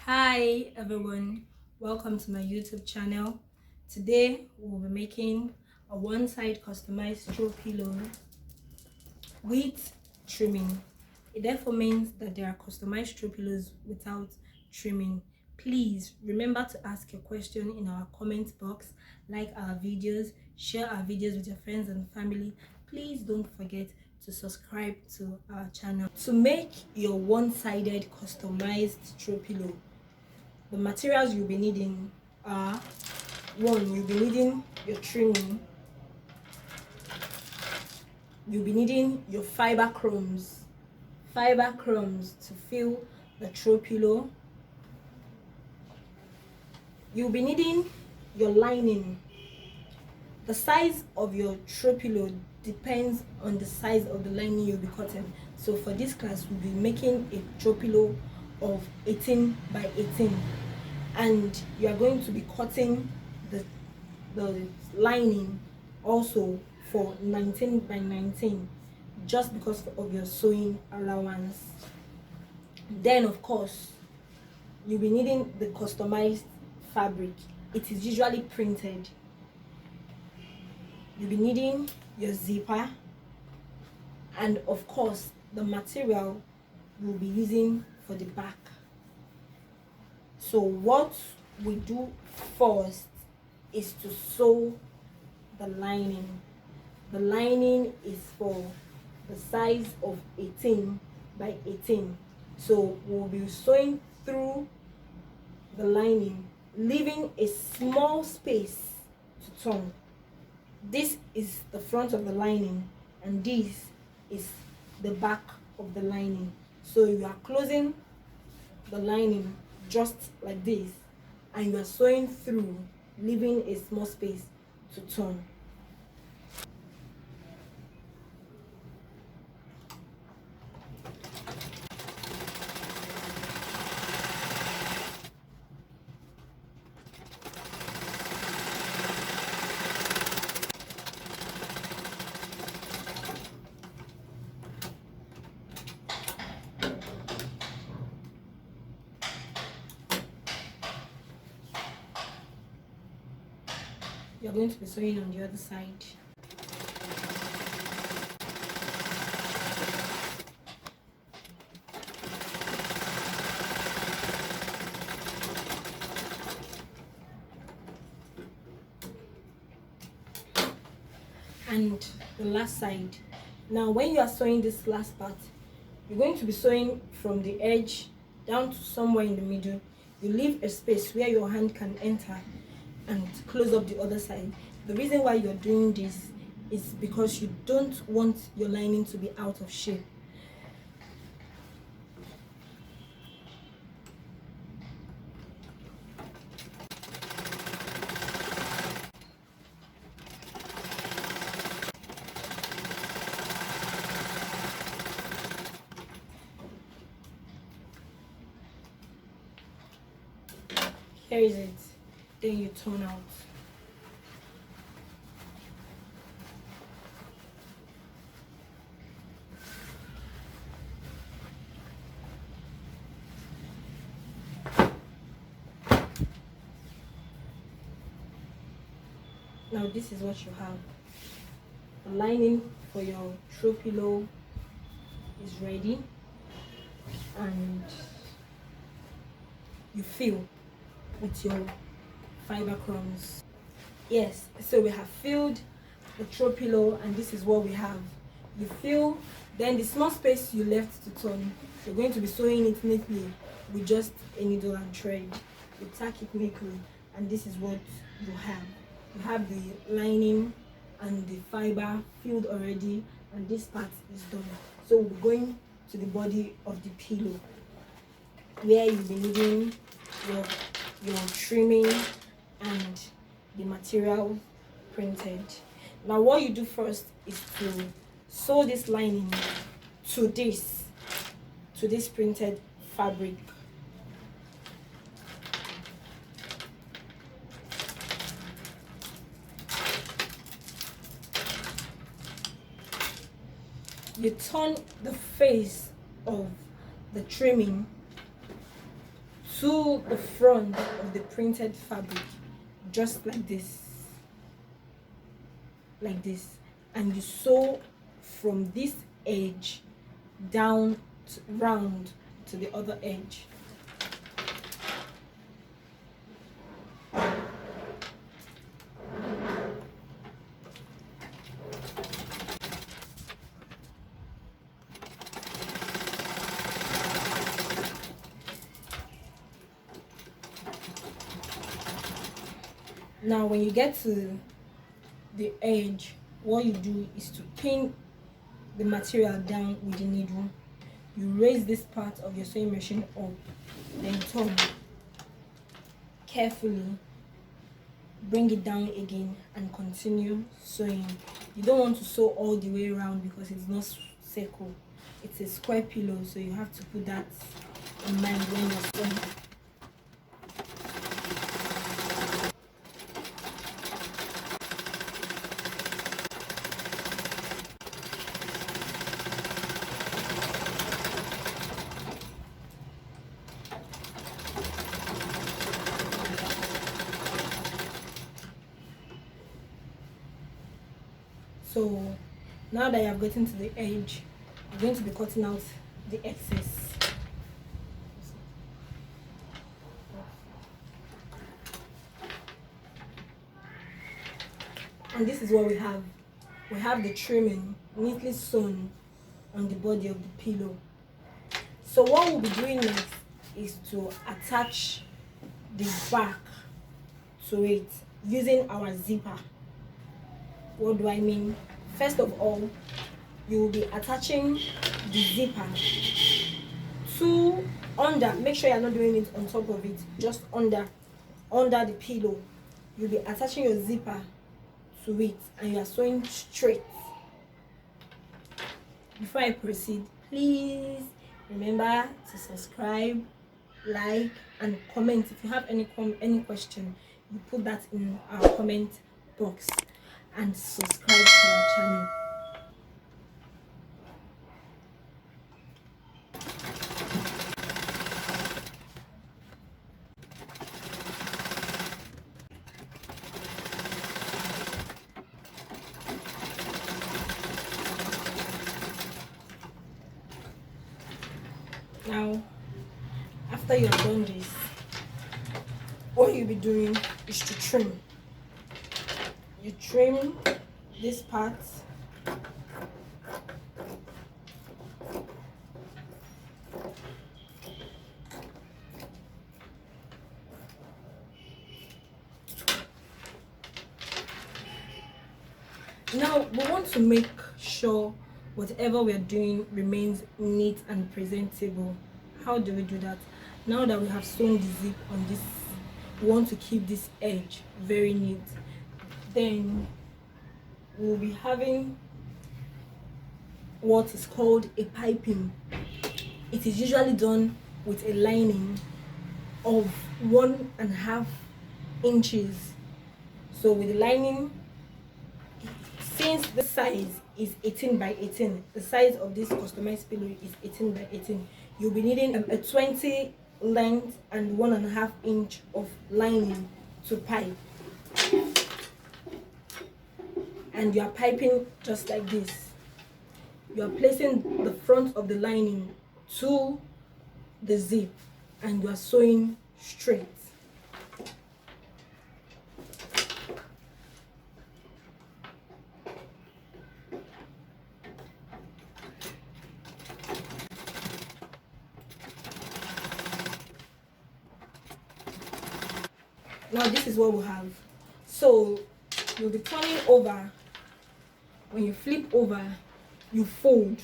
Hi everyone, welcome to my YouTube channel. Today we'll be making a one-side customized throw pillow with trimming. It therefore means that there are customized throw pillows without trimming. Please remember to ask your question in our comment box, like our videos, share our videos with your friends and family. Please don't forget to subscribe to our channel. To make your one-sided customized throw pillow, the materials you'll be needing are: one, you'll be needing your trimming, you'll be needing your fiber crumbs to fill the throw pillow, you'll be needing your lining. The size of your throw pillow depends on the size of the lining you'll be cutting. So for this class, we'll be making a throw pillow of 18 by 18, and you are going to be cutting the lining also for 19 by 19, just because of your sewing allowance. Then of course you'll be needing the customized fabric. It is usually printed. You'll be needing your zipper, and of course the material we'll be using for the back. So what we do first is to sew the lining. The lining is for the size of 18 by 18. So we'll be sewing through the lining, leaving a small space to turn. This is the front of the lining, and this is the back of the lining. So you are closing the lining just like this, and you are sewing through, leaving a small space to turn. You're going to be sewing on the other side. And the last side. Now when you are sewing this last part, you're going to be sewing from the edge down to somewhere in the middle. You leave a space where your hand can enter and close up the other side. The reason why you're doing this is because you don't want your lining to be out of shape. Here is it. Then you turn out. Now this is what you have. The lining for your throw pillow is ready, and you fill with your fiber crumbs. Yes, so we have filled the throw pillow, and this is what we have. You fill, then the small space you left to turn, you're going to be sewing it neatly with just a needle and thread. You tack it neatly, and this is what you have. You have the lining and the fiber filled already, and this part is done. So we're going to the body of the pillow, where you'll be needing your trimming and the material printed. Now what you do first is to sew this lining to this printed fabric. You turn the face of the trimming to the front of the printed fabric, just like this, and you sew from this edge down round to the other edge. Now when you get to the edge, what you do is to pin the material down with the needle. You raise this part of your sewing machine up, then turn carefully, bring it down again, and continue sewing. You don't want to sew all the way around because it's not circle, it's a square pillow, so you have to put that in mind when you're sewing. So now that you have gotten to the edge, I'm going to be cutting out the excess. And this is what we have. We have the trimming neatly sewn on the body of the pillow. So what we'll be doing next is to attach the back to it using our zipper. What do I mean? First of all, you will be attaching the zipper to under. Make sure you're not doing it on top of it, just under the pillow. You'll be attaching your zipper to it and you are sewing straight. Before I proceed, please remember to subscribe, like, and comment. If you have any question, you put that in our comment box, and subscribe to our channel. Now, after you have done this, what you'll be doing is to trim. You trim this part. Now we want to make sure whatever we're doing remains neat and presentable. How do we do that? Now that we have sewn the zip on this, we want to keep this edge very neat. Then we'll be having what is called a piping. It is usually done with a lining of 1.5 inches. So with the lining, since the size is 18 by 18, the size of this customized pillow is 18 by 18, you'll be needing a 20 length and 1.5 inch of lining to pipe. And you are piping just like this. You are placing the front of the lining to the zip and you are sewing straight. Now this is what we have. So you'll be turning over. When you flip over, you fold.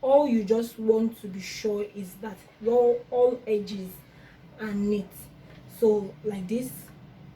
All you just want to be sure is that your all edges are neat. So like this,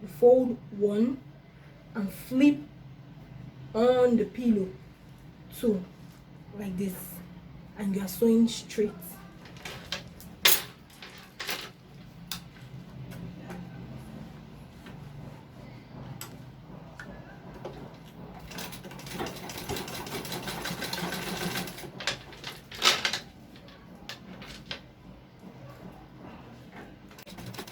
you fold one and flip on the pillow two, like this, and you are sewing straight.